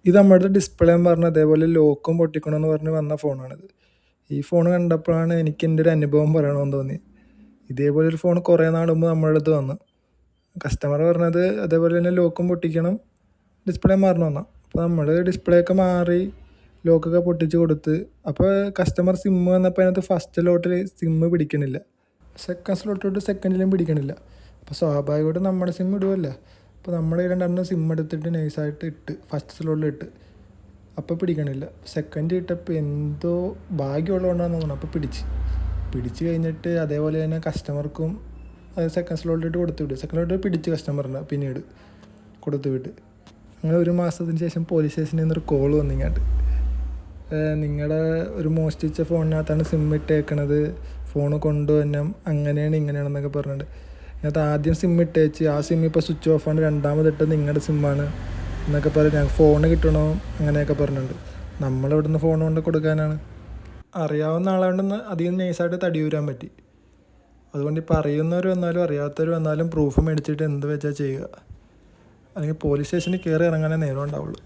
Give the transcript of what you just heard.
ഇത് നമ്മുടെ ഡിസ്പ്ലേ എന്ന് പറഞ്ഞാൽ അതേപോലെ ലോക്കും പൊട്ടിക്കണമെന്ന് പറഞ്ഞ് വന്ന ഫോണാണിത്. ഈ ഫോൺ കണ്ടപ്പോഴാണ് എനിക്ക് എൻ്റെ ഒരു അനുഭവം പറയണമെന്ന് തോന്നി. ഇതേപോലെ ഒരു ഫോൺ കുറേ നാൾ മുമ്പ് നമ്മുടെ അടുത്ത് വന്നു. കസ്റ്റമർ പറഞ്ഞത് അതേപോലെ തന്നെ ലോക്കും പൊട്ടിക്കണം, ഡിസ്പ്ലേ മാറണമെന്നാണ്. അപ്പോൾ നമ്മൾ ഡിസ്പ്ലേ ഒക്കെ മാറി ലോക്കൊക്കെ പൊട്ടിച്ച് കൊടുത്ത്. അപ്പോൾ കസ്റ്റമർ സിമ്മ് വന്നപ്പോൾ അതിനകത്ത് ഫസ്റ്റ് സ്ലോട്ടിൽ സിമ്മ് പിടിക്കണില്ല, സെക്കൻഡ് സ്ലോട്ടിലോട്ട് സെക്കൻഡിലും പിടിക്കണില്ല. അപ്പോൾ സ്വാഭാവികമായിട്ടും നമ്മുടെ സിം ഇടുമല്ലോ. അപ്പോൾ നമ്മൾ രണ്ടെണ്ണം സിം എടുത്തിട്ട് നൈസായിട്ട് ഇട്ട് ഫസ്റ്റ് സ്ലോട്ടിലിട്ട്, അപ്പോൾ പിടിക്കണില്ല. സെക്കൻഡ് ഇട്ടപ്പോൾ എന്തോ ഭാഗ്യമുള്ളതുകൊണ്ടാണെന്ന് തോന്നുന്നു, അപ്പോൾ പിടിച്ച് കഴിഞ്ഞിട്ട് അതേപോലെ തന്നെ കസ്റ്റമർക്കും അത് സെക്കൻഡ് സ്ലോട്ടിലിട്ട് കൊടുത്തു വിട്ട്. സെക്കൻഡ് സ്ലോട്ടിൽ പിടിച്ച് കസ്റ്റമറിന് പിന്നീട് കൊടുത്തു വിട്ട്. അങ്ങനെ ഒരു മാസത്തിന് ശേഷം പോലീസ് സ്റ്റേഷനിൽ നിന്നൊരു കോൾ വന്നിങ്ങാട്ട്, നിങ്ങളുടെ ഒരു മോഷ്ടിച്ച ഫോണിനകത്താണ് സിം ഇട്ടേക്കണത്, ഫോണ് കൊണ്ടുവരണം, അങ്ങനെയാണ് ഇങ്ങനെയാണെന്നൊക്കെ പറഞ്ഞിട്ട്. അതിനകത്ത് ആദ്യം സിം ഇട്ടേച്ച് ആ സിം ഇപ്പോൾ സ്വിച്ച് ഓഫാണ്, രണ്ടാമതിട്ട് നിങ്ങളുടെ സിമ്മാണ് എന്നൊക്കെ പറഞ്ഞ് ഞങ്ങൾക്ക് ഫോണ് കിട്ടണോ അങ്ങനെയൊക്കെ പറഞ്ഞിട്ടുണ്ട്. നമ്മളിവിടെ നിന്ന് ഫോൺ കൊണ്ട് കൊടുക്കാനാണ്. അറിയാവുന്ന ആളാണ്ടെന്ന് അധികം നൈസായിട്ട് തടിയൂരാൻ പറ്റി. അതുകൊണ്ട് ഇപ്പോൾ അറിയുന്നവർ വന്നാലും അറിയാത്തവർ വന്നാലും പ്രൂഫ് മേടിച്ചിട്ട് എന്ത് വെച്ചാൽ ചെയ്യുക, അല്ലെങ്കിൽ പോലീസ് സ്റ്റേഷനിൽ കയറി ഇറങ്ങാനേ നേരം ഉണ്ടാവുള്ളൂ.